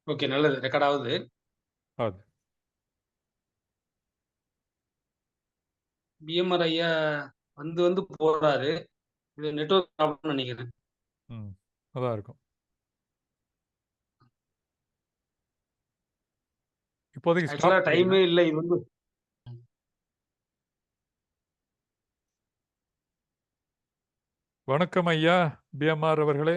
Okay. நல்லது. Record ஆவுது. ಹೌದು. பிஎம்ஆர் ஐயா வந்து வந்து போறாரு. இது நெட்வொர்க் ப்ராப்ளம்னு நெனைக்கிறேன். ம். அதான் இருக்கும். இப்போதைக்கு ஆக்சுவலா ஸ்டாப் பண்ணிடுங்க. டைமே இல்ல. இது வந்து வணக்கம் ஐயா, பிஎம்ஆர் அவர்களே.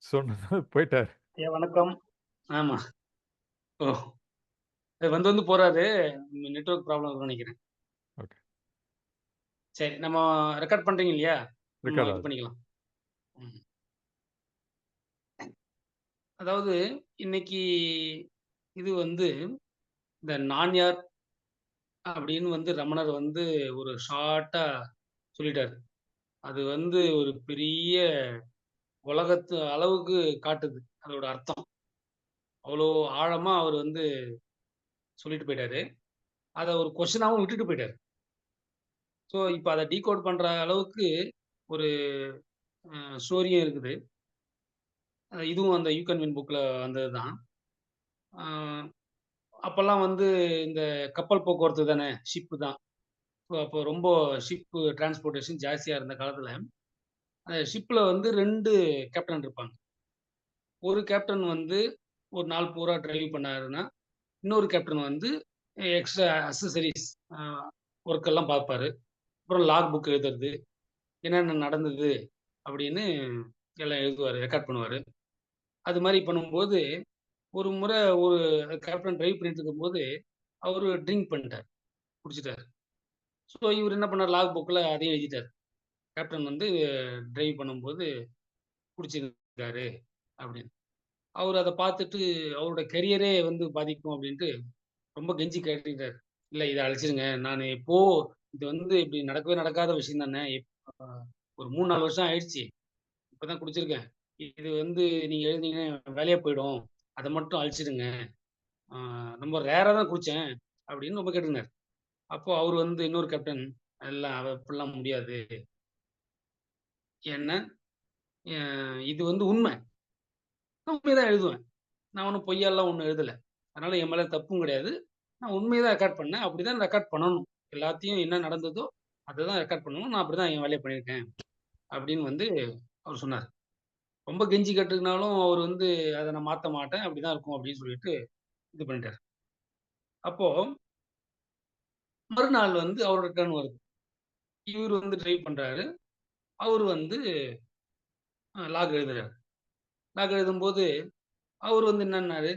சொன்னது போயிட்டார். ஐயா வணக்கம். ஆமா. ஓ! வந்து வந்து போறாரு. நெட்வொர்க் ப்ராப்ளம் இருக்கும்னு நெனைக்கிறேன். ஓகே. சரி. நம்ம ரெக்கார்ட் பண்றீங்க இல்லையா? நம்ம ரெக்கார்ட் இது ஆகுது. பண்ணிக்கலாம். ம். அதாவது இன்னைக்கு இது வந்து இந்த நான் யார் அப்படின்னு வந்து ரமணர் வந்து ஒரு ஷார்ட்டா சொல்லிட்டாரு. அது வந்து ஒரு பெரிய உலகத்து அளவுக்கு காட்டுது. அதோட அர்த்தம். அவ்வளோ ஆழமா அவரு வந்து சொல்லிட்டு போயிட்டாரு. அத ஒரு கொஸ்டினாவும் விட்டுட்டு போயிட்டாரு. ஸோ, இப்ப அத டீகோட் பண்ற அளவுக்கு ஒரு ஸ்டோரியும் இருக்குது. இதுவும் அந்த யூ கேன் வின் புக்ல வந்தது தான். அ அப்பல்லாம் வந்து இந்த கப்பல் போக்குவரத்து தானே, ஷிப் தான். ஸோ, அப்போ ரொம்ப ஷிப் டிரான்ஸ்போர்டேஷன் ஜாஸ்தியா இருந்த காலத்துல, அந்த ஷிப்ல வந்து 2 கேப்டன் இருப்பாங்க. ஒரு கேப்டன் வந்து ஒரு நாள் பூரா டிரைவ் பண்ணாருன்னா, இன்னொரு கேப்டன் வந்து எக்ஸ்ட்ரா அக்சஸரீஸ் ஒர்க் எல்லாம் பார்ப்பாரு. அப்புறம் லாக் புக் எழுதுறது, என்னென்ன நடந்தது அப்படின்னு எல்லாம் எழுதுவாரு, ரெக்கார்ட் பண்ணுவாரு. அது மாரி பண்ணும்போது, ஒரு முறை ஒரு கேப்டன் டிரைவ் பண்ணிட்டு இருக்கும்போது, அவரு ட்ரிங்க் பண்ணிட்டாரு. குடிச்சுட்டாரு. ஸோ இவரு என்ன பண்ணாரு, லாக் புக்ல அதையும் எழுதிட்டாரு. கேப்டன் வந்து டிரைவ் பண்ணும்போது குடிச்சிருக்காரு அப்படின்னு. அவரு அத பார்த்துட்டு அவரோட கரியரே வந்து பாதிக்கும் அப்படின்ட்டு ரொம்ப கெஞ்சி கேட்டுட்டாரு. "இல்ல இத அழிச்சிருங்க. நானு இப்போ இது வந்து இப்படி நடக்கவே நடக்காத விஷயம் தானே. ஒரு 3, 4 வருஷம் ஆயிடுச்சு. இப்ப தான் குடிச்சிருக்கேன். இது வந்து நீங்க எழுதினீங்கன்னா என் வேலையே போயிடும். அத மட்டும் அழிச்சிடுங்க. ஆ ரொம்ப ரேரா தான் குடிச்சேன்." அப்படின்னு ரொம்ப கேட்டுருந்தாரு. அப்போ அவரு வந்து இன்னொரு கேப்டன், "இல்ல அப்படிலாம் முடியாது. ஏன்னா, அ இது வந்து உண்மை. நான் உண்மைய தான் எழுதுவேன். நான் ஒண்ணும் பொய்யாலாம் ஒண்ணும் எழுதல. அதனால என் மேல தப்பும் கிடையாது. நான் உண்மைய தான் ரெக்கார்ட் பண்ணேன். அப்படிதான் ரெக்கார்ட் பண்ணணும். எல்லாத்தையும் என்ன நடந்ததோ, அத தான் ரெக்கார்ட் பண்ணணும். நான் அப்படிதான் என் வேலைய பண்ணியிருக்கேன்." அப்படின்னு வந்து அவரு சொன்னாரு. ரொம்ப கெஞ்சி கேட்டதுனாலும் அவரு வந்து, "அத நான் மாத்த மாட்டேன். அப்படிதான் இருக்கும்." அப்படின்னு சொல்லிட்டு இது பண்ணிட்டாரு. அப்போ மறுநாள் வந்து அவரோட டர்ன் வருது. இவரு வந்து ட்ரைவ் பண்றாரு. அவரு வந்து லாக் எழுதுறாரு. லாக் எழுதும்போது, அவரு வந்து என்னன்னாரு,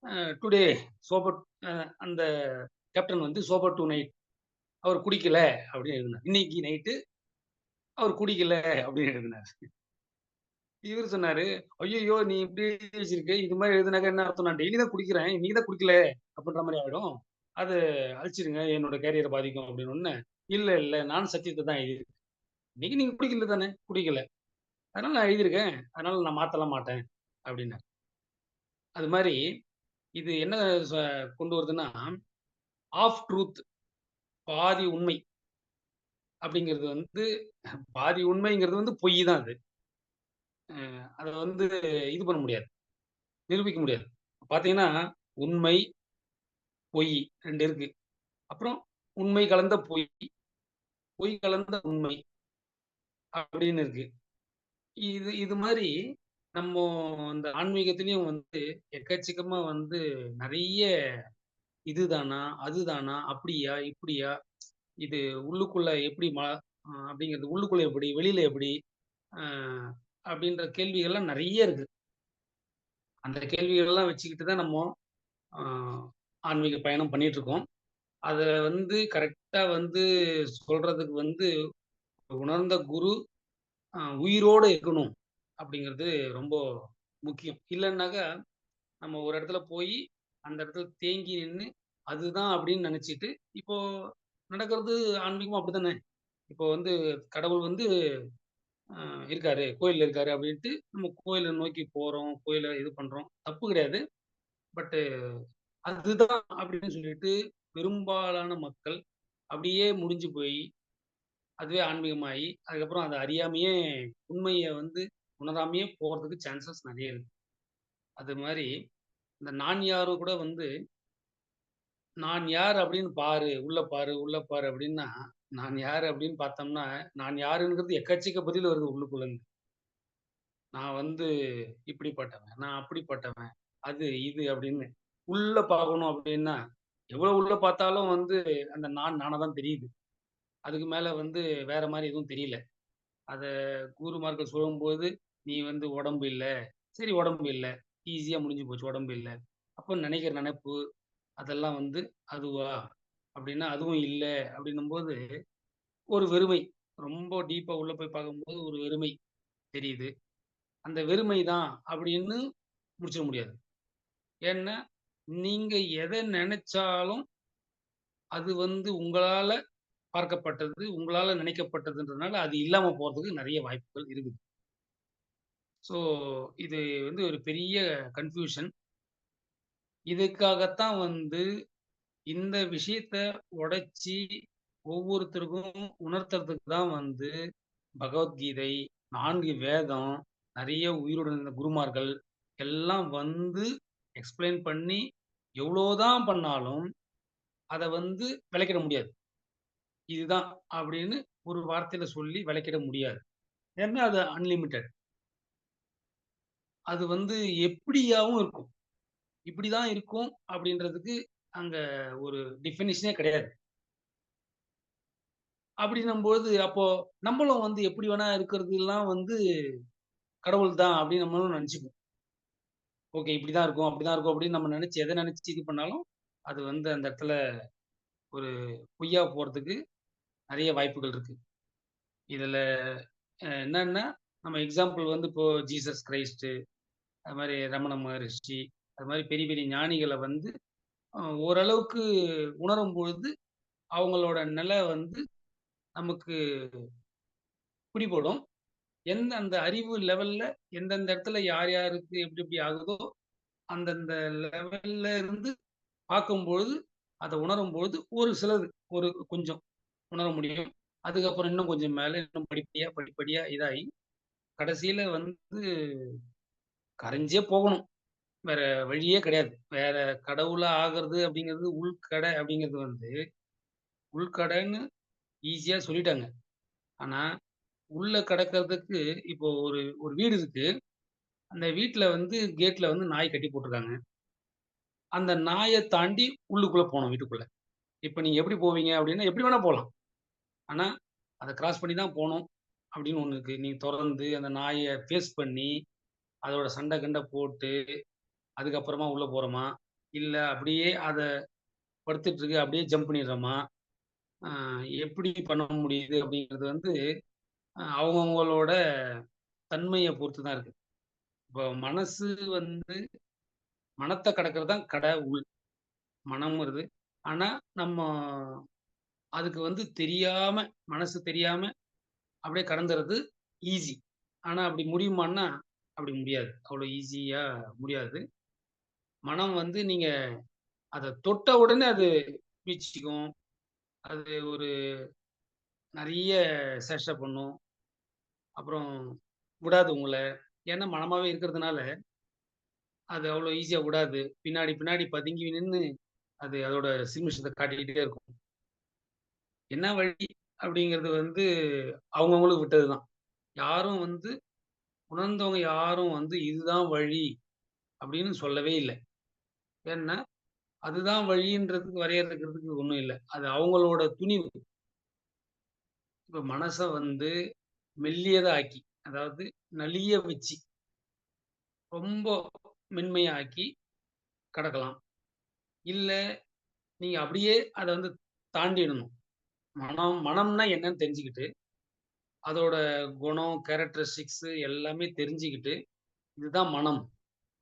அ டுடே சோபர் அ அந்த கேப்டன் வந்து சோபர் டூ நைட். அவர் குடிக்கல அப்படின்னு எழுதினார். இன்னைக்கு நைட்டு அவர் குடிக்கல அப்படின்னு எழுதினாரு. இவரு சொன்னாரு, "ஐய்யய்யோ! நீ இப்படி எழுதி வச்சிருக்க. இது மாரி எழுதுனாக்கா என்ன அர்த்தம்? நான் டெய்லி தான் குடிக்கிறேன். இன்னைக்கு தான் குடிக்கல அப்படின்ற மாரி ஆயிடும். அத அழிச்சிடுங்க. என்னோட கேரியர பாதிக்கும்." அப்படின்னோனே, "இல்ல, இல்ல. நானும் சத்தியத்த தான் எழுதியிருக்கேன். இன்னைக்கு நீங்க குடிக்கல தானே? குடிக்கல. அதனால நான் எழுதியிருக்கேன். அதனால நான் மாத்தலாம் மாட்டேன்." அப்படின்னாரு. அது மாரி இது என்ன ச கொண்டு வருதுன்னா, ஆஃப் ட்ரூத் பாதி உண்மை அப்படிங்கிறது வந்து பாதி உண்மைங்கிறது வந்து பொய் தான் அது. அத வந்து இது பண்ண முடியாது. நிரூபிக்க முடியாது. பார்த்தீங்கன்னா, உண்மை, பொய் 2 இருக்கு. அப்புறம் உண்மை கலந்த பொய், பொய் கலந்த உண்மை அப்படின்னு இருக்கு. இது இது மாரி நம்மோ இந்த ஆன்மீகத்திலயும் வந்து எக்கச்சக்கமா வந்து நெறைய இதுதானா? அதுதானா? அப்படியா? இப்படியா? இது உள்ளுக்குள்ள எப்படி அப்படிங்கிறது உள்ளுக்குள்ள எப்படி? வெளியில எப்படி? அ அப்படின்ற கேள்விகள்லாம் நெறைய இருக்கு. அந்த கேள்விகள்லாம் வச்சுக்கிட்டு தான் நம்மோ அ ஆன்மீக பயணம் பண்ணிட்டுருக்கோம். அத வந்து கரெக்ட்டா வந்து சொல்றதுக்கு வந்து உணர்ந்த குரு உயிரோட இருக்கணும் அப்படிங்கிறது ரொம்ப முக்கியம். இல்லன்னாக்கா, நம்ம ஒரு இடத்துல போயி, அந்த இடத்துல தேங்கி நின்னு, அதுதான் அப்படின்னு நெனச்சுட்டு, இப்போ நடக்கிறது ஆன்மீகமும் அப்படித்தானே. இப்போ வந்து கடவுள் வந்து இருக்காரு, கோயில்ல இருக்காரு அப்படின்ட்டு நம்ம கோயில நோக்கி போறோம், கோயில இது பண்றோம். தப்பு கிடையாது. பட்டு அதுதான் அப்படின்னு சொல்லிட்டு பெரும்பாலான மக்கள் அப்படியே முடிஞ்சு போயி அதுவே ஆன்மீகமாயி, அதுக்கப்புறம் அத அறியாமயே உண்மைய வந்து உணராமயே போறதுக்கு சான்சஸ் நெறைய இருக்கு. அது மாரி இந்த நான் யாரோ கூட வந்து, "நான் யார் அப்படின்னு பாரு, உள்ள பாரு, உள்ள பாரு" அப்படின்னா, நான் யாரு அப்படின்னு பார்த்தோம்னா, நான் யாருங்கிறது எக்கச்சக்க பதில் வருது உள்ளுக்குள்ள இருந்து. நான் வந்து இப்படிப்பட்டவன், நான் அப்படிப்பட்டவன், அது, இது அப்படின்னு. உள்ள பார்க்கணும் அப்படின்னா, எவ்வளவு உள்ள பார்த்தாலும் வந்து அந்த நான் நானா தான் தெரியுது. அதுக்கு மேல வந்து வேற மாரி எதுவும் தெரியல. அத குருமார்கள் சொல்லும்போது, "நீ வந்து உடம்பு இல்ல." சரி உடம்பு இல்ல. ஈஸியா முடிஞ்சு போச்சு உடம்பு இல்ல. அப்போ நினைக்கிற நெனப்பு, அதெல்லாம் வந்து அதுவா? அப்படின்னா, அதுவும் இல்ல அப்படின்னும்போது, ஒரு வெறுமை. ரொம்ப டீப்பா உள்ள போய் பார்க்கும்போது ஒரு வெறுமை தெரியுது. அந்த வெறுமை தான் அப்படின்னு முடிச்சிட முடியாது. ஏன்னா, நீங்க எத நெனச்சாலும், அது வந்து உங்களால பார்க்கப்பட்டது, உங்களால நினைக்கப்பட்டதுன்றதுனால, அது இல்லாம போறதுக்கு நெறைய வாய்ப்புகள் இருக்குது. ஸோ, இது வந்து ஒரு பெரிய கன்ஃப்யூஷன். இதுக்காகத்தான் வந்து இந்த விஷயத்த உடைச்சு ஒவ்வொருத்தருக்கும் உணர்த்துறதுக்கு தான் வந்து பகவத்கீதை, 4 வேதம், நெறைய உயிருடன் இருந்த குருமார்கள் எல்லாம் வந்து எக்ஸ்ப்ளைன் பண்ணி எவ்வளோதான் பண்ணாலும், அத வந்து விளக்கிட முடியாது. இதுதான் அப்படின்னு ஒரு வார்த்தையில சொல்லி விளக்கிட முடியாது. ஏன்னா அது அன்லிமிட்டட். அது வந்து எப்படியாவும் இருக்கும். இப்படிதான் இருக்கும் அப்படின்றதுக்கு அங்க ஒரு டெஃபினிஷனே கிடையாது. அப்படின்னும்போது, அப்போ நம்மளும் வந்து எப்படி வேணா இருக்கிறதெல்லாம் வந்து கடவுள் தான் அப்படின்னு நம்மளும் நெனச்சுக்குவோம். ஓகே இப்படிதான் இருக்கும், அப்படிதான் இருக்கும் அப்படின்னு நம்ம நெனச்சு எத நெனச்சு இது பண்ணாலும், அது வந்து அந்த இடத்துல ஒரு பொய்யா போறதுக்கு நெறைய வாய்ப்புகள் இருக்கு. இதுல என்னன்னா, நம்ம எக்ஸாம்பிள் வந்து இப்போ ஜீசஸ் கிரைஸ்ட், அது மாரி ரமண மகரிஷி, அது மாரி பெரிய பெரிய ஞானிகள வந்து ஓரளவுக்கு உணரும் பொழுது, அவங்களோட நிலை வந்து நமக்கு பிடிபடும். எந்த அந்த அறிவு லெவல்ல எந்தெந்த இடத்துல யார் யாருக்கு எப்படி எப்படி ஆகுதோ, அந்தந்த லெவல்ல இருந்து பார்க்கும்பொழுது, அத உணரும்பொழுது ஒரு சிலது ஒரு கொஞ்சம் உணர முடியும். அதுக்கப்புறம் இன்னும் கொஞ்சம் மேல இன்னும் படிப்படியா, படிப்படியா இதாகி, கடைசியில வந்து கரைஞ்சே போகணும். வேற வழியே கிடையாது. வேற கடவுளா ஆகுறது அப்படிங்கிறது உள்கடை அப்படிங்கிறது வந்து, உள்கடைன்னு ஈஸியா சொல்லிட்டாங்க. ஆனா, உள்ள கடக்கிறதுக்கு இப்போ ஒரு ஒரு வீடு இருக்கு. அந்த வீட்ல வந்து கேட்ல வந்து நாய் கட்டி போட்டுருக்காங்க. அந்த நாய தாண்டி உள்ளுக்குள்ள போணும் வீட்டுக்குள்ள. இப்ப நீங்க எப்படி போவீங்க அப்படின்னா, எப்படி வேணா போலாம். ஆனா, அத கிராஸ் பண்ணி தான் போணும் அப்படின்னு ஒண்ணு இருக்கு. நீங்க தொறந்து அந்த நாய ஃபேஸ் பண்ணி, அதோட சண்ட கிண்ட போட்டு, அதுக்கப்புறமா உள்ள போறோமா? இல்ல அப்படியே அத படுத்துட்டு இருக்கு அப்படியே ஜம்ப் பண்ணிடுறோமா? அ எப்படி பண்ண முடியுது அப்படிங்கிறது வந்து, அவங்கவங்களோட தன்மைய பொறுத்து தான் இருக்கு. இப்போ மனசு வந்து மனத்த கடக்கிறது தான் கடவுள். மனம்ங்கிறது. ஆனா, நம்ம அதுக்கு வந்து தெரியாம, மனசு தெரியாம அப்படியே கடந்துறது ஈஸி. ஆனா, அப்படி முடியுமான்னா, அப்படி முடியாது. அவ்வளோ ஈஸியா முடியாது. மனம் வந்து நீங்க அத தொட்ட உடனே அது பீச்சிக்கும். அது ஒரு நெறைய சேஷ்ட பண்ணும். அப்புறம் விடாது உங்கள. ஏன்னா மனமாவே இருக்கிறதுனால, அது அவ்வளோ ஈஸியா விடாது. பின்னாடி, பின்னாடி பதுங்கி நின்னு, அது அதோட சில்மிஷத்த காட்டிக்கிட்டே இருக்கும். என்ன வழி அப்படிங்கிறது வந்து அவங்கவங்களுக்கு விட்டது தான். யாரும் வந்து உணர்ந்தவங்க யாரும் வந்து இதுதான் வழி அப்படின்னு சொல்லவே இல்ல. ஏன்னா, அதுதான் வழின்றதுக்கு வரையறுக்கிறதுக்கு ஒண்ணும் இல்ல. அது அவங்களோட துணிவு. இப்ப மனச வந்து மெல்லியதா ஆக்கி, அதாவது நலிய வச்சு, ரொம்ப மென்மையா ஆக்கி கடக்கலாம். இல்ல, நீங்க அப்படியே அத வந்து தாண்டிடணும். மனம்னா என்னன்னு தெரிஞ்சுக்கிட்டு, அதோட குணம், கேரக்டரிஸ்டிக்ஸ் எல்லாமே தெரிஞ்சுக்கிட்டு, இதுதான் மனம்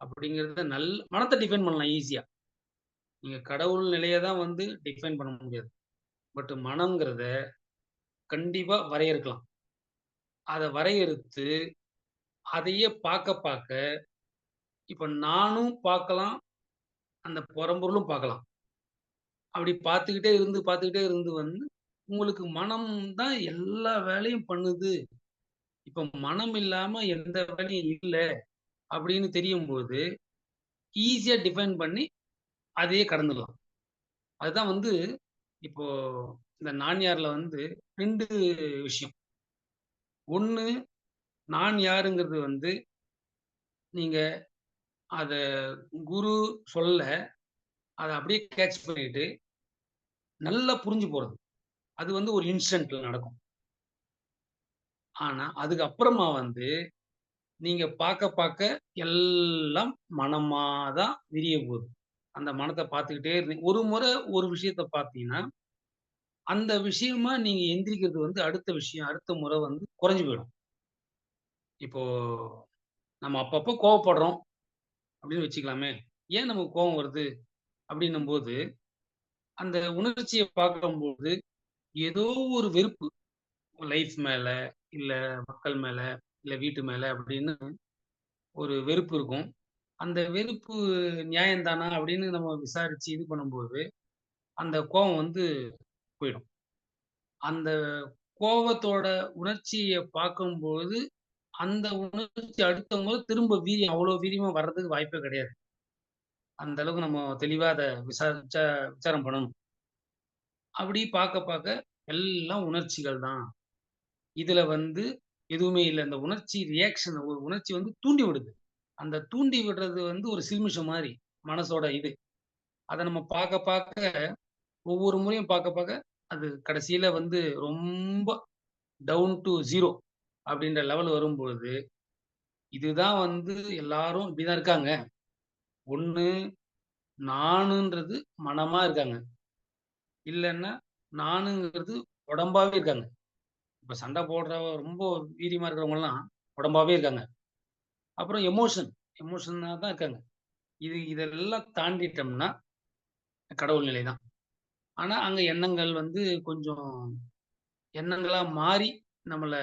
அப்படிங்கிறத மனத்த டிஃபைன் பண்ணலாம் ஈஸியா. நீங்க கடவுள் நிலைய தான் வந்து டிஃபைன் பண்ண முடியாது. பட் மனம்ங்கிறத கண்டிப்பா வரையறுக்கலாம். அத வரையறுத்து, அதையே பாக்க பாக்க, இப்ப நானும் பாக்கலாம், அந்த பரம்பொருளும் பாக்கலாம். அப்படி பார்த்துக்கிட்டே இருந்து வந்து, உங்களுக்கு மனம் தான் எல்லா வேலையும் பண்ணுது இப்ப மனம் இல்லாம எந்த வேலையும் இல்ல அப்படின்னு தெரியும்போது, ஈஸியா டிஃபைன் பண்ணி அதையே கடந்துடலாம். அதுதான் வந்து இப்போ இந்த நான்யார்ல வந்து 2 விஷயம். ஒண்ணு நான் யாருங்கிறது வந்து நீங்க அத குரு சொல்ல, அத அப்படியே கேட்ச் பண்ணிட்டு, நல்லா புரிஞ்சு போறது. அது வந்து ஒரு இன்ஸ்டன்ட்ல நடக்கும். ஆனா, அதுக்கு அப்புறமா வந்து நீங்க பாக்க எல்லாம் மனமா தான் விரிய போது. அந்த மனத்த பார்த்துக்கிட்டே இருந்தீங்க ஒரு முறை ஒரு விஷயத்த பார்த்தீங்கன்னா, அந்த விஷயமா நீங்க எந்திரிக்கிறது வந்து அடுத்த விஷயம், அடுத்த முறை வந்து குறைஞ்சு போயிடும். இப்போ நம்ம அப்பப்போ கோவப்படுறோம் அப்படின்னு வச்சுக்கலாமே. ஏன் நமக்கு கோவம் வருது அப்படின்னும்போது, அந்த உணர்ச்சிய பார்க்கும்போது ஏதோ ஒரு வெறுப்பு லைஃப் மேல, இல்ல மக்கள் மேல, இல்ல வீட்டு மேல அப்படின்னு ஒரு வெறுப்பு இருக்கும். அந்த வெறுப்பு நியாயம் தானா அப்படின்னு நம்ம விசாரிச்சு இது பண்ணும்போது, அந்த கோவம் வந்து போயிடும். அந்த கோவத்தோட உணர்ச்சிய பார்க்கும்போது, அந்த உணர்ச்சி அடுத்த முறை திரும்ப வீரியம் அவ்வளோ வீரியமா வர்றதுக்கு வாய்ப்பே கிடையாது. அந்த அளவுக்கு நம்ம தெளிவா அத விசாரம் பண்ணணும். அப்படி பார்க்க எல்லாம் உணர்ச்சிகள் தான். இதுல வந்து எதுவுமே இல்ல. அந்த உணர்ச்சி ரியாக்ஷன் ஒரு உணர்ச்சி வந்து தூண்டி விடுது. அந்த தூண்டி விடுறது வந்து ஒரு சில்மிஷம் மாரி, மனசோட இது. அத நம்ம பார்க்க ஒவ்வொரு முறையும் பார்க்க, அது கடைசியில வந்து ரொம்ப டவுன் டூ 0 அப்படின்ற லெவல் வரும்பொழுது, இதுதான் வந்து எல்லாரும் இப்படிதான் இருக்காங்க. ஒண்ணு நானுன்றது மனமா இருக்காங்க. இல்லன்னா நானுங்கிறது உடம்பாவே இருக்காங்க. இப்ப சண்டை போடுற ரொம்ப வீரியமா இருக்கிறவங்கலாம் உடம்பாவே இருக்காங்க. அப்புறம் எமோஷனா தான் இருக்காங்க. இதெல்லாம் தாண்டிட்டோம்னா கடவுள் நிலை தான். ஆனா அங்க எண்ணங்கள் வந்து கொஞ்சம் எண்ணங்களா மாறி நம்மள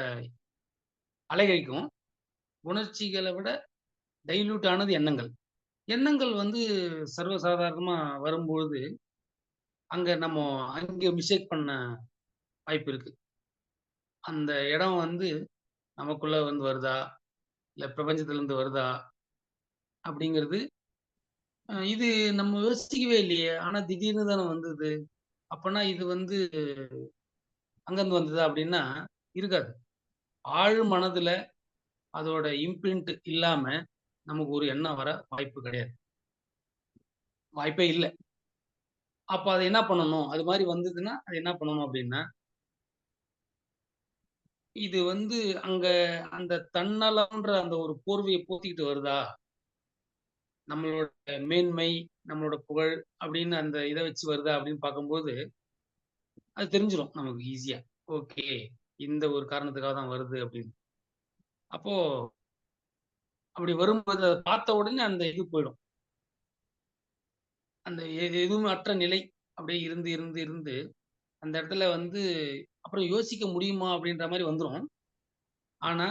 அலைக்கழிக்கும். உணர்ச்சிகள விட டைல்யூட் ஆனது எண்ணங்கள். எண்ணங்கள் வந்து சர்வசாதாரணமா வரும்பொழுது, அங்க மிஸ்டேக் பண்ண வாய்ப்பு இருக்கு. அந்த இடம் வந்து நமக்குள்ள வந்து வருதா? இல்ல பிரபஞ்சத்திலருந்து வருதா? அப்படிங்கிறது இது நம்ம யோசிக்கவே இல்லையே! ஆனா திடீர்னு தானே வந்தது. அப்பன்னா இது வந்து அங்கருந்து வந்ததா? அப்படின்னா, இருக்காது. ஆழ் மனதுல அதோட இம்ப்ரிண்ட் இல்லாம நமக்கு ஒரு எண்ணம் வர வாய்ப்பு கிடையாது. வாய்ப்பே இல்ல. அப்ப அத என்ன பண்ணணும்? அது மாரி வந்ததுன்னா, அது என்ன பண்ணணும் அப்படின்னா, இது வந்து அங்க அந்த தன்னலம்ன்ற அந்த ஒரு போர்வைய போத்திக்கிட்டு வருதா? நம்மளோட மேன்மை, நம்மளோட புகழ் அப்படின்னு அந்த இத வச்சு வருதா? அப்படின்னு பார்க்கும்போது, அது தெரிஞ்சிரும் நமக்கு ஈஸியா. ஓகே. இந்த ஒரு காரணத்துக்காக தான் வருது அப்படின்னு. அப்போ அப்படி வரும்போது அத பார்த்த உடனே அந்த இது போயிடும். அந்த எதுவுமே அற்ற நிலை. அப்படியே இருந்து அந்த இடத்துல வந்து அப்புறம் யோசிக்க முடியுமா? அப்படின்ற மாரி வந்துரும். ஆனா,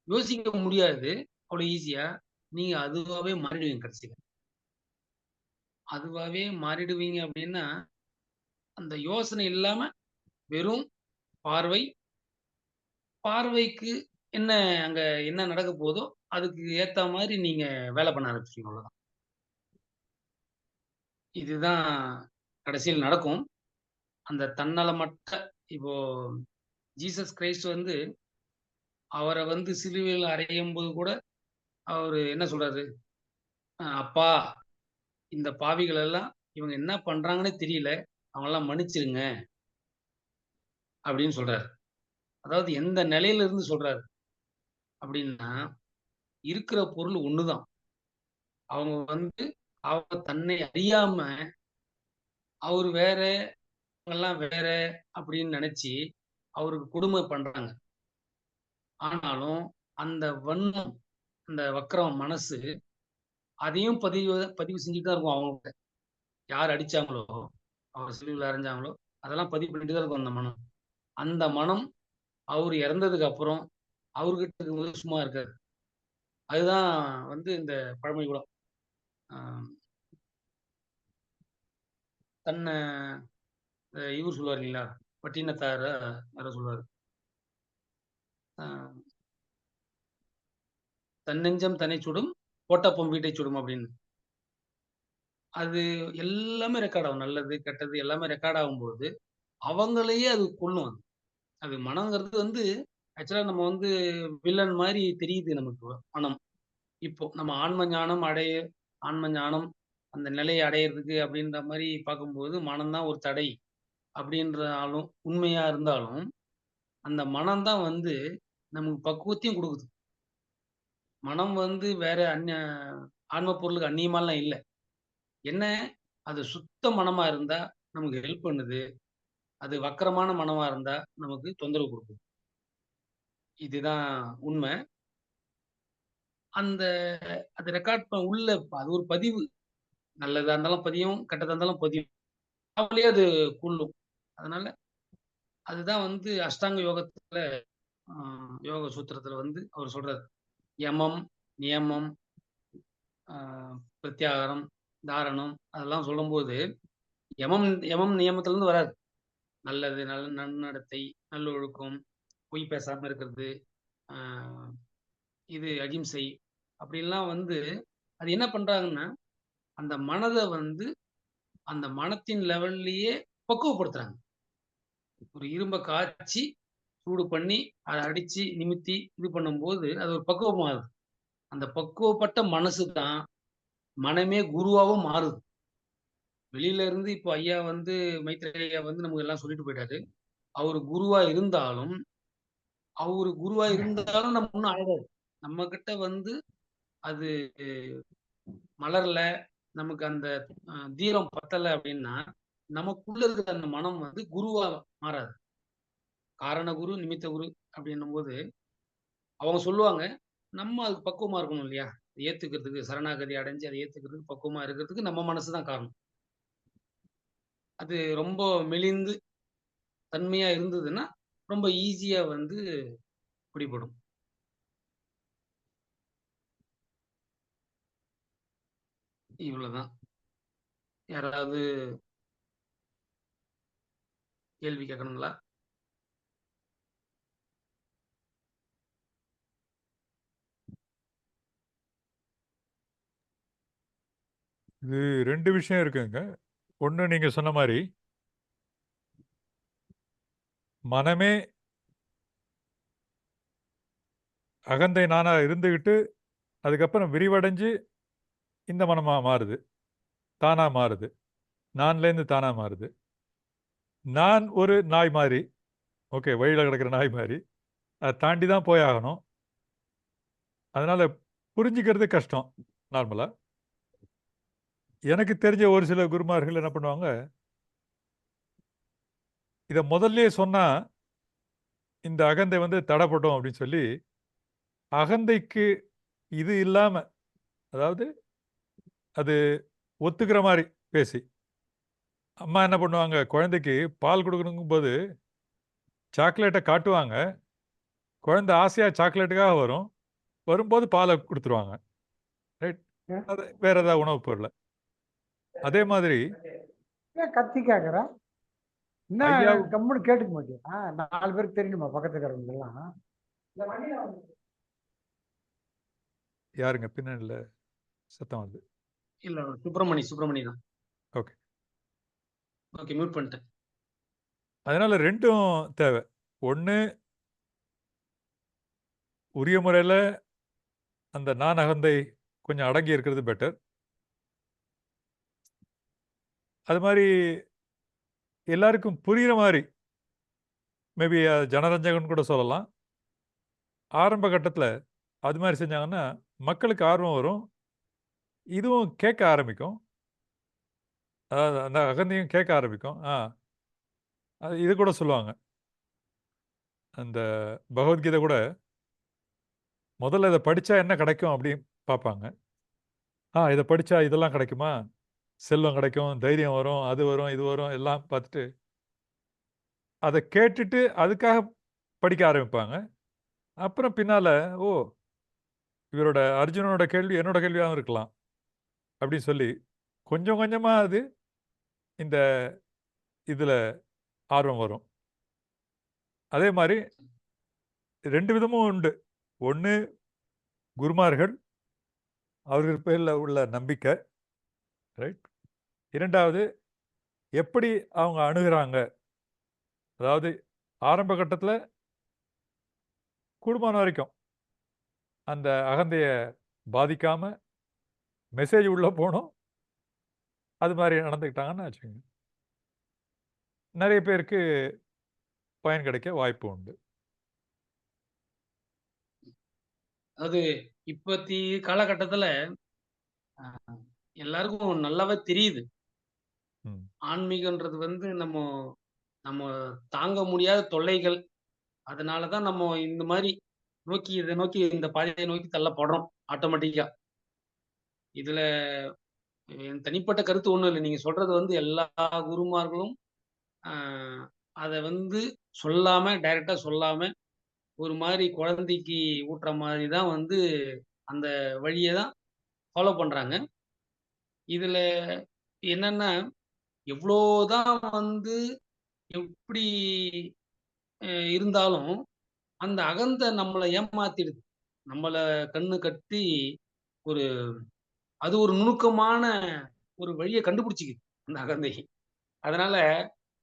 யோசிக்க முடியாது. அவ்வளோ ஈஸியா. நீங்க அதுவாவே மாறிடுவீங்க கடைசில. அதுவாவே மாறிடுவீங்க அப்டின்னா, அந்த யோசனை இல்லாம வெறும் பார்வை, பார்வைக்கு என்ன அங்க என்ன நடக்க போதோ, அதுக்கு ஏத்தா மாரி நீங்க வேல பண்ண ஆரம்பிச்சுருவீங்க அவ்வளோதான். இதுதான் கடைசில நடக்கும். அந்த தன்னலமற்ற இப்போ ஜீசஸ் கிரைஸ்ட் வந்து அவர வந்து சிலுவையில அறையும்போது கூட அவரு என்ன சொல்றாரு? அப்பா இந்த பாவிகள் எல்லாம் இவங்க என்ன பண்றாங்கன்னே தெரியல. அவங்களலாம் மன்னிச்சிருங்க அப்படின்னு சொல்றாரு. அதாவது எந்த நிலையில இருந்து சொல்றாரு அப்படின்னா, இருக்கிற பொருள் ஒண்ணுதான். அவங்க வந்து அவங்க தன்னை அறியாம அவரு வேற, இவங்கலாம் வேற அப்படின்னு நெனச்சு அவருக்கு கொடுமை பண்றாங்க. ஆனாலும் அந்த வன்மம், அந்த வக்ரம் மனசு அதையும் பதிவு செஞ்சுட்டு தான் இருக்கும் அவங்க. யார் அடிச்சாங்களோ, அவர சிலுவையில அறைஞ்சாங்களோ, அதெல்லாம் பதிவு பண்ணிட்டு தான் இருக்கும் அந்த மனம். அந்த மனம் அவரு இறந்ததுக்கு அப்புறம் அவர்கிட்ட இருக்கும்போது சும்மா இருக்காது. அதுதான் வந்து இந்த பழமொழி கூட. அ தன்ன இவரு சொல்லுவாரு இல்லீங்களா? பட்டினத்தாரா யாரோ சொல்லுவாரு. அ தன்னெஞ்சம் தன்னை சுடும், ஓட்டப்பம் வீட்டை சுடும் அப்படின்னு. அது எல்லாமே ரெக்கார்ட் ஆகும். நல்லது, கெட்டது எல்லாமே ரெக்கார்ட் ஆகும்போது, அவங்களையே அது கொல்லும் அது. அது மனம்ங்கிறது வந்து ஆக்சுவலா நம்ம வந்து வில்லன் மாரி தெரியுது நமக்கு மனம். இப்போ நம்ம ஆன்ம ஞானம் அந்த நிலைய அடையறதுக்கு அப்படின்ற மாரி பார்க்கும்போது, மனம் தான் ஒரு தடை அப்படின்றாலும் உண்மையா இருந்தாலும், அந்த மனம் தான் வந்து நமக்கு பக்குவத்தையும் குடுக்குது. மனம் வந்து வேற ஆன்ம பொருளுக்கு அந்நியமாலாம் இல்ல. என்ன அது சுத்த மனமா இருந்தா நமக்கு ஹெல்ப் பண்ணுது. அது வக்கரமான மனமா இருந்தா நமக்கு தொந்தரவு குடுக்குது. இதுதான் உண்ம. அந்த அது ரெக்கார்ட் உள்ள அது ஒரு பதிவு. நல்லதா இருந்தாலும் பதியும், கெட்டதா இருந்தாலும் பதியும். அவங்களயே அது கொல்லும். அதனால அதுதான் வந்து அஷ்டாங்க யோகத்துல அ யோக சூத்திரத்துல வந்து அவர் சொல்றாரு. யமம், நியமம், அ பிரத்யாகாரம், தாரணம் அதெல்லாம் சொல்லும்போது, யமம் யமம் நியமத்திலருந்து வராது. நல்லது, நன்னடத்தை, நல்லொழுக்கம், பொய் பேசாம இருக்கிறது, அ இது அகிம்சை அப்படின்லாம் வந்து அது என்ன பண்றாங்கன்னா, அந்த மனத வந்து அந்த மனத்தின் லெவல்லயே பக்குவப்படுத்துறாங்க. ஒரு இரும்ப காய்ச்சி, சூடு பண்ணி, அத அடிச்சு, நிமித்தி இது பண்ணும்போது, அது ஒரு பக்குவமாகுது. அந்த பக்குவப்பட்ட மனசு தான் மனமே குருவாவும் மாறுது. வெளியில இருந்து இப்போ ஐயா வந்து மைத்ரேயி ஐயா வந்து நமக்கு எல்லாம் சொல்லிட்டு போயிட்டாரு. அவரு குருவா இருந்தாலும் நம்ம ஒண்ணும் ஆயிடாது. நம்மகிட்ட வந்து அது மலரல, நமக்கு அந்த தீரம் பத்தல அப்டின்னா, நமக்குள்ள இருக்கிற அந்த மனம் வந்து குருவா மாறாது. காரண குரு, நிமித்த குரு அப்டின்னும்போது, அவங்க சொல்லுவாங்க. நம்ம அதுக்கு பக்குவமா இருக்கணும் இல்லையா? ஏத்துக்கிறதுக்கு சரணாகதி அடைஞ்சு அத ஏத்துக்கிறதுக்கு பக்குவமா இருக்கிறதுக்கு நம்ம மனசு தான் காரணம். அது ரொம்ப மெலிந்து தன்மையா இருந்ததுன்னா, ரொம்ப ஈஸியா வந்து பிடிபடும். இவ்வளதான். யாராவது கேள்வி கேட்கணுங்களா? இது 2 விஷயம் இருக்குங்க. ஒண்ணு நீங்க சொன்ன மாரி, மனமே அகந்தை நானா இருந்துகிட்டு, அதுக்கப்புறம் விரிவடைஞ்சு இந்த மனமா மாறுது. தானா மாறுது. நான்லேருந்து தானா மாறுது. நான் ஒரு நாய் மாரி. ஓகே. வழியில கிடக்கிற நாய் மாரி. அத தாண்டி தான் போய் ஆகணும். அதனால புரிஞ்சுக்கிறது கஷ்டம், நார்மலா. எனக்கு தெரிஞ்ச ஒரு சில குருமார்கள் என்ன பண்ணுவாங்க, இத முதல்லயே சொன்னா, இந்த அகந்தை வந்து தடப்படும் அப்படின்னு சொல்லி, அகந்தைக்கு இது இல்லாம, அதாவது அது ஒத்துக்கிற மாரி பேசி. அம்மா என்ன பண்ணுவாங்க, குழந்தைக்கு பால் குடுக்கணுங்கும்போது, சாக்லேட்ட காட்டுவாங்க. குழந்தை ஆசையா சாக்லேட்டுக்காக வரும். வரும்போது பால குடுத்துருவாங்க. ரைட். அது வேற ஏதாவது உணவு பொருள. அதே மாதிரி ஏன் கத்தி கேட்குற? என்ன ஐயா கம்முன்னு கேட்டுக்க மாட்டியா? 4 பேருக்கு தெரியணுமா பக்கத்து இருக்கிறவங்களுக்கெல்லாம்? யாருங்க பின்னணில சத்தம் வருது. இல்ல சுப்பிரமணி தான். ஓகே. ஓகே மியூட் பண்ணிட்டேன். அதனால 2ம் தேவ. 1 உரிய முறையில அந்த நான் அகந்தை கொஞ்சம் அடங்கி இருக்கிறது பெட்டர். அது மாரி எல்லாருக்கும் புரியிற மாரி, மேபி ஜனரஞ்சகன் கூட சொல்லலாம். ஆரம்ப கட்டத்தில அது மாரி செஞ்சாங்கன்னா, மக்களுக்கு ஆர்வம் வரும். இதுவும் கேட்க ஆரம்பிக்கும். அதாவது அந்த அகந்தையும் கேட்க ஆரம்பிக்கும். அது இது கூட சொல்லுவாங்க. அந்த பகவத்கீதை கூட, முதல்ல இத படிச்சா என்ன கிடைக்கும் அப்படின்னு பார்ப்பாங்க. இத படிச்சா இதெல்லாம் கிடைக்குமா? செல்வம் கிடைக்கும், தைரியம் வரும், அது வரும், இது வரும் எல்லாம் பார்த்துட்டு, அத கேட்டுட்டு அதுக்காக படிக்க ஆரம்பிப்பாங்க. அப்புறம் பின்னால, ஓ! இவரோட அர்ஜுனனோட கேள்வி என்னோட கேள்வியாவும் இருக்கலாம். அப்படின்னு சொல்லி, கொஞ்சம் கொஞ்சமா அது இந்த இதுல ஆர்வம் வரும். அதே மாரி 2 விதமும் உண்டு. ஒண்ணு குருமார்கள், அவர்கள் பேரில் உள்ள நம்பிக்கை, ரைட். இரண்டாவது, எப்படி அவங்க அணுகுறாங்க. அதாவது ஆரம்ப கட்டத்தில் கூடுமான வரைக்கும் அந்த அகந்தையை பாதிக்காமல் மெசேஜ் உள்ளே போகணும். அது மாதிரி நடந்துக்கிட்டாங்கன்னு வச்சுக்கோங்க, நிறைய பேருக்கு பயன் கிடைக்க வாய்ப்பு உண்டு. அது இப்பத்தி காலகட்டத்துல எல்லாருக்கும் நல்லாவே தெரியுது. ம். ஆன்மீகன்றது வந்து நம்ம நம்ம தாங்க முடியாத தொல்லைகள். அதனால தான் நம்ம இந்த மாரி இத நோக்கி இந்த பாதையை நோக்கி தள்ளப்படுறோம் ஆட்டோமேட்டிக்கா. இதுல என் தனிப்பட்ட கருத்து ஒண்ணும் இல்ல. நீங்க சொல்றது வந்து எல்லா குருமார்களும் அ அத வந்து சொல்லாம, டைரக்ட்டா சொல்லாம, ஒரு மாரி குழந்தைக்கு ஊட்டுற மாரி தான் வந்து அந்த வழிய தான் ஃபாலோ பண்றாங்க. இதுல என்னன்னா, எவ்ளோதான் வந்து எப்படி இருந்தாலும், அந்த அகந்தை நம்மள ஏமாத்திடுது. நம்மள கண்ணு கட்டி ஒரு அது ஒரு நுணுக்கமான ஒரு வழிய கண்டுபிடிச்சுக்குது, அந்த அகந்தை. அதனால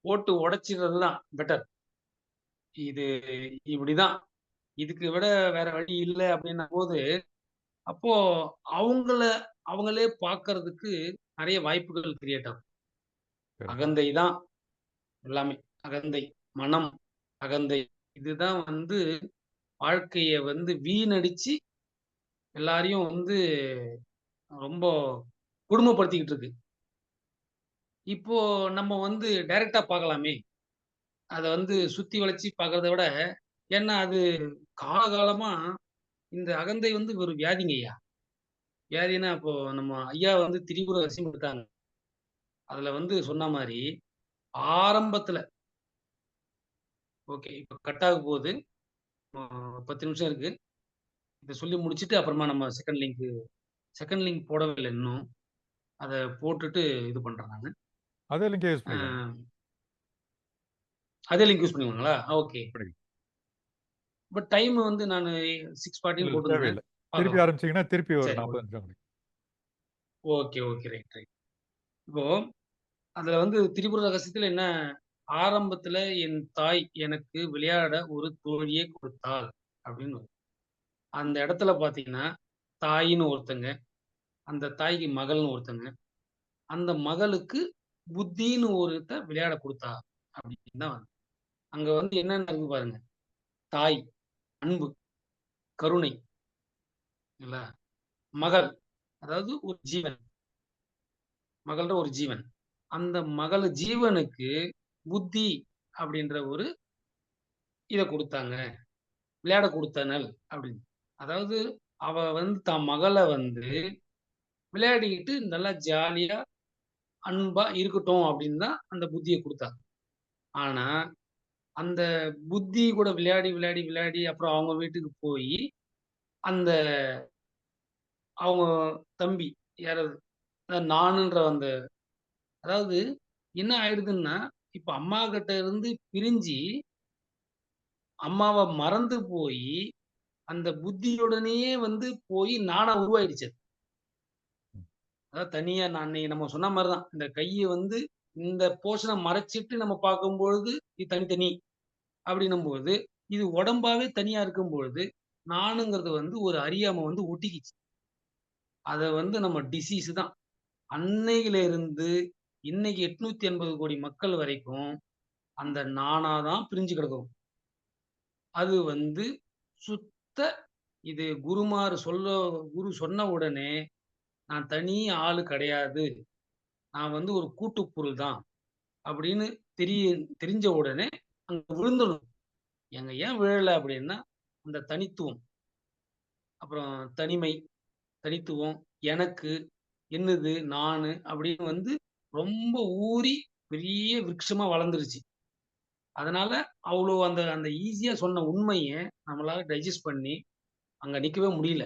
போட்டு உடைச்சிறது தான் பெட்டர். இது இப்படிதான். இதுக்கு விட வேற வழி இல்ல அப்படின்னம்போது, அப்போ அவங்கள அவங்களே பார்க்கறதுக்கு நெறைய வாய்ப்புகள் கிரியேட் ஆகும். சரி. அகந்தை தான் எல்லாமே. அகந்தை, மனம், அகந்தை. இதுதான் வந்து வாழ்க்கைய வந்து வீணடிச்சு எல்லாரையும் வந்து ரொம்ப கொடுமைப்படுத்திக்கிட்டு இருக்கு. இப்போ நம்ம வந்து டைரக்ட்டா பார்க்கலாமே! அத வந்து சுத்தி வளைச்சு பார்க்கிறத விட, ஏன்னா அது காலகாலமா இந்த அகந்தை வந்து ஒரு வியாதிங்கய்யா. வியாதின்னா, இப்போ நம்ம ஐயா வந்து திரிபுர ரகசியம் எடுத்தாங்க. அதுல வந்து சொன்ன மாரி, ஆரம்பத்துல ஓகே. இப்ப கட் ஆக போகுது. அ 10 நிமிஷம் இருக்கு. இத சொல்லி முடிச்சுட்டு அப்புறமா நம்ம செகண்ட் லிங்க் போடவே இல்ல இன்னும். அத போட்டுட்டு இது பண்றேன் நானு. அதே லிங்கை யூஸ் அ பண்ணிக்கோங்க. அதே லிங்க் யூஸ் பண்ணிக்கோங்களா? ஓகே. பண்ணிக்கோங்க. பட் டைம் வந்து நானு 6:40ன்னு இல்லை, போட்டிருந்தேன். தேவையில்லை. திருப்பி பார்க்கலாம். ஆரம்பிச்சிங்கன்னா திருப்பி ஒரு சரி. 40 நிமிஷம் கிடைக்கும். Okay, okay. ரைட். இப்போ அதுல வந்து திரிபுர ரகசியத்துல என்ன ஆரம்பத்துல என் தாய் எனக்கு விளையாட ஒரு தோழியை கொடுத்தாள் அப்படின்னு வரும். அந்த இடத்துல பார்த்தீங்கன்னா, தாயின்னு ஒருத்தங்க, அந்த தாய்க்கு மகள்ன்னு ஒருத்தங்க, அந்த மகளுக்கு புத்தின்னு ஒருத்த விளையாட குடுத்தா அப்படின்னு தான் வந்து. அங்க வந்து என்னென்ன இருக்கு பாருங்க. தாய், அன்பு, கருணை இல்ல. மகள், அதாவது ஒரு ஜீவன். மகள்ன்ற ஒரு ஜீவன். அந்த மகள் ஜீவனுக்கு புத்தி அப்படின்ற ஒரு இத குடுத்தாங்க. விளையாட குடுத்தனள் அப்படின்னு. அதாவது அவ வந்து தன் மகள வந்து விளையாடிக்கிட்டு நல்லா ஜாலியா, அன்பா இருக்கட்டும் அப்படின்னு தான் அந்த புத்திய குடுத்தா. ஆனா, அந்த புத்தி கூட விளையாடி, விளையாடி, விளையாடி அப்புறம் அவங்க வீட்டுக்கு போயி, அந்த அவங்க தம்பி யாராவது நானுன்ற அந்த அதாவது என்ன ஆயிடுதுன்னா, இப்ப அம்மாகிட்ட இருந்து பிரிஞ்சு, அம்மாவ மறந்து போயி, அந்த புத்தியுடனேயே வந்து போயி நானா உருவாயிடுச்சு அது. அதாவது தனியா நான் அன்னைக்கு நம்ம சொன்ன மாரி தான். இந்த கைய வந்து இந்த போர்ஷன மறைச்சிட்டு நம்ம பார்க்கும்பொழுது, இது தனித்தனி அப்படின்னும்போது, இது உடம்பாவே தனியா இருக்கும்பொழுது, நானுங்கிறது வந்து ஒரு அறியாம வந்து ஒட்டிக்கிச்சு. அத வந்து நம்ம டிசீஸ் தான். அன்னையில இருந்து இன்னைக்கு 880,00,00,000 மக்கள் வரைக்கும், அந்த நானா தான் பிரிஞ்சு கிடக்கும். அது வந்து சுத்த இது குரு சொன்ன உடனே, நான் தனி ஆளு கிடையாது. நான் வந்து ஒரு கூட்டுப் பொருள் தான். அப்படின்னு தெரிய தெரிஞ்ச உடனே அங்க விழுந்துடணும். அங்க ஏன் விழல அப்படின்னா, அந்த தனித்துவம், அப்புறம் தனிமை, தனித்துவம், எனக்கு, என்னது, நானு அப்படின்னு வந்து ரொம்ப ஊறி பெரிய விருட்சமா வளர்ந்துருச்சு. அதனால அவ்வளோ அந்த அந்த ஈஸியா சொன்ன உண்மைய நம்மளால டைஜஸ்ட் பண்ணி அங்க நிக்கவே முடியல.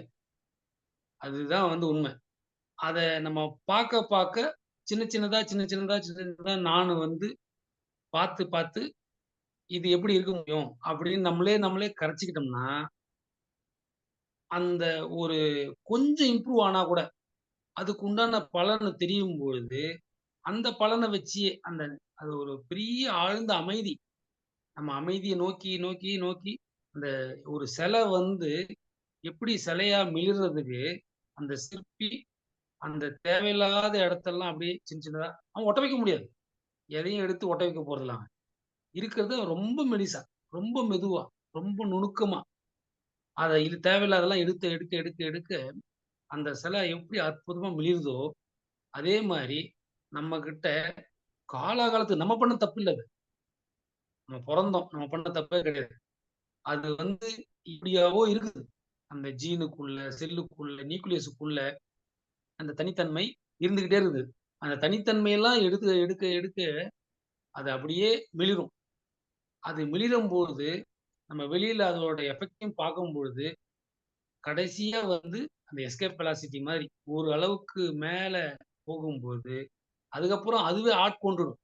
அதுதான் வந்து உண்மை. அத நம்ம பார்க்க பார்க்க சின்ன சின்னதா, சின்ன சின்னதா, சின்ன சின்னதா நானு வந்து பார்த்து பார்த்து இது எப்படி இருக்க முடியும்? அப்படின்னு நம்மளே நம்மளே கரைச்சுக்கிட்டோம்னா, அந்த ஒரு கொஞ்சம் இம்ப்ரூவ் ஆனா கூட, அதுக்கு உண்டான பலன் தெரியும் பொழுது, அந்த பலன வச்சு அது ஒரு பெரிய ஆழ்ந்த அமைதி. நம்ம அமைதிய நோக்கி, நோக்கி, நோக்கி அந்த ஒரு சிலை வந்து எப்படி சிலையா மிளிர்றதுக்கு, அந்த சிற்பி அந்த தேவையில்லாத இடத்தெல்லாம் அப்படியே சின்ன சின்னதா அவன் ஒட்ட வைக்க முடியாது. எதையும் எடுத்து ஒட்ட வைக்க போறதில்ல அவன். இருக்கிறது ரொம்ப மெலிசா, ரொம்ப மெதுவா, ரொம்ப நுணுக்கமா, இது தேவையில்லாததெல்லாம் எடுத்து, எடுக்க, எடுக்க, எடுக்க அந்த சிலை எப்படி அற்புதமா மிளிருதோ, அதே மாரி நம்மகிட்ட காலாகாலத்துக்கு நம்ம பண்ண தப்பு இல்ல அது. நம்ம பொறந்தோம். நம்ம பண்ண தப்பே கிடையாது. அது வந்து இப்படியாவோ இருக்குது. அந்த ஜீனுக்குள்ள, செல்லுக்குள்ள, நியூக்ளியஸ்க்குள்ள அந்த தனித்தன்மை இருந்துகிட்டே இருக்குது. அந்த தனித்தன்மையெல்லாம் எடுத்து, எடுக்க, எடுக்க அது அப்படியே மிளிரும். அது மிளிரும்போது, நம்ம வெளியில அதோட எஃபெக்ட்டையும் பார்க்கும்பொழுது, கடைசியா வந்து அந்த எஸ்கேப் வெலாசிட்டி மாரி ஒரு அளவுக்கு மேல போகும்போது, அதுக்கப்புறம் அதுவே ஆட்கொண்டுடும்.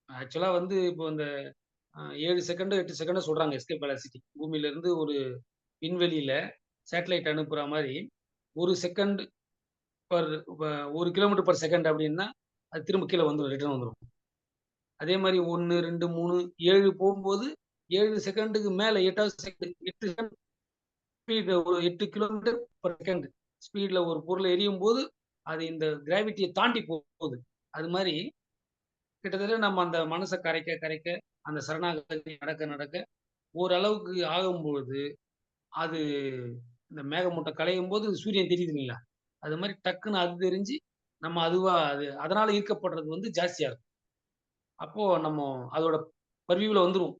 ஆக்சுவலா வந்து இப்போ இந்த 7 செகண்டோ, 8 செகண்டோ சொல்றாங்க எஸ்கேப் வெலாசிட்டி. பூமியிலிருந்து ஒரு விண்வெளியில சேட்டலைட் அனுப்புற மாரி 1 செகண்ட் பர் வ 1 கிலோமீட்டர் பெர் செகண்ட் அப்டின்னா, அது திரும்ப கீழ வந்துரும். ரிட்டர்ன் வந்துரும். அதே மாரி 1, 2, 3, 7 போகும்போது 7 செகண்டுக்கு மேல 8வது செகண்ட் 8 செகண்ட் ஸ்பீடு ஒரு 8 கிலோமீட்டர் பெர் செகண்ட் ஸ்பீட்ல ஒரு பொருள் எரியும்போது, அது இந்த கிராவிட்டிய தாண்டி போகுது. அது மாரி கிட்டத்தட்ட நம்ம அந்த மனச கரைக்க, கரைக்க அந்த சரணாகதி நடக்க, நடக்க ஓரளவுக்கு ஆகும்பொழுது, அது இந்த மேகமூட்டம் கலையும்போது சூரியன் தெரியுது இல்லைங்களா? அது மாரி டக்குன்னு அது தெரிஞ்சு, நம்ம அதுவா அதனால ஈர்க்கப்படுறது வந்து ஜாஸ்தியா இருக்கும். அப்போ அதோட பர்வியூல வந்துருவோம்.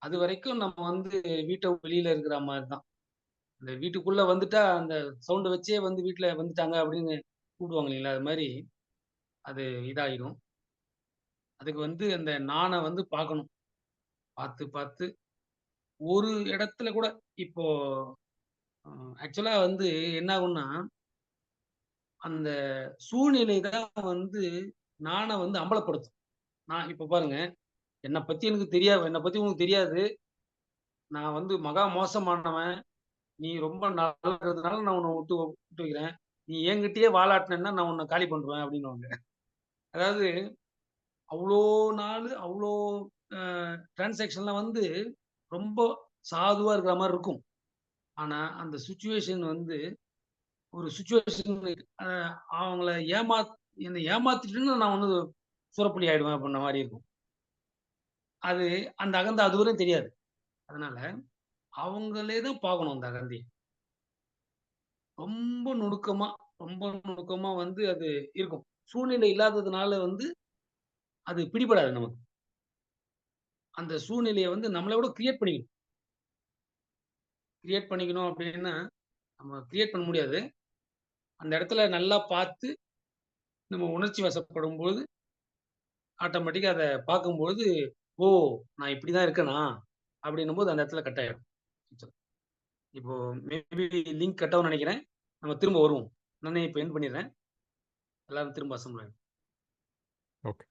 அதுவரைக்கும் நம்ம வந்து வீட்ட வெளியில இருக்கிற மாரி தான். இந்த வீட்டுக்குள்ள வந்துட்டா, அந்த சவுண்ட வச்சே வந்து வீட்ல வந்துட்டாங்க அப்படின்னு கூப்பிடுவாங்க இல்லைங்களா? அது மாரி அது இதாயிரும். அதுக்கு வந்து அந்த நான வந்து பார்க்கணும். பார்த்து, பார்த்து ஒரு இடத்துல கூட இப்போ அ ஆக்சுவலா வந்து என்ன ஆகும்னா, அந்த சூழ்நிலை தான் வந்து நான வந்து அம்பலப்படுத்தும். நான் இப்ப பாருங்க, என்ன பத்தி உனக்கு தெரியாது. நான் வந்து மகா மோசமானவன். நீ ரொம்ப நல்லா இருக்கிறதுனால நான் உன்ன விட்டு வைக்கிறேன். நீ என்கிட்டயே வாலாட்டுனேன்னா நான் உன்ன காலி பண்ருவேன் அப்டின்னுவாங்க. அதாவது அவ்ளோ நாளு அவ்ளோ அ டிரான்சாக்ஷன்லாம் வந்து ரொம்ப சாதுவா இருக்கிற மாரி இருக்கும். ஆனா அந்த சிச்சுவேஷன் வந்து ஒரு சிச்சுவேஷன் அ அவங்கள என்ன ஏமாத்திட்டேன்னு நான் வந்து சூரப்புலி ஆயிடுவேன் அப்டின்ன மாரி இருக்கும். அது அந்த அகந்தை அதுவரையும் தெரியாது. அதனால அவங்களே தான் பார்க்கணும் அந்த அகந்தைய. ரொம்ப நுணுக்கமா ரொம்ப நுணுக்கமா வந்து அது இருக்கும். சூழ்நிலை இல்லாததுனால வந்து அது பிடிபடாது நமக்கு. அந்த சூழ்நிலைய வந்து நம்மள விட கிரியேட் பண்ணிக்கணும். கிரியேட் பண்ணிக்கணும் அப்டின்னா, நம்ம கிரியேட் பண்ண முடியாது. அந்த இடத்துல நல்லா பார்த்து நம்ம உணர்ச்சி வசப்படும்போது, ஆட்டோமேட்டிக்கா அத பார்க்கும்பொழுது, "ஓ! நான் இப்படி தான் இருக்கனா?" அப்படின்னும்போது அந்த இடத்துல கட் ஆயிடும். இப்போ மேபி லிங்க் கட் ஆகும்னு நெனைக்கிறேன். நம்ம திரும்ப வருவோம். நானே இப்ப எண்ட் பண்ணிடுறேன். எல்லாரும் திரும்ப அசெம்பிள் ஆயிடும். ஓகே.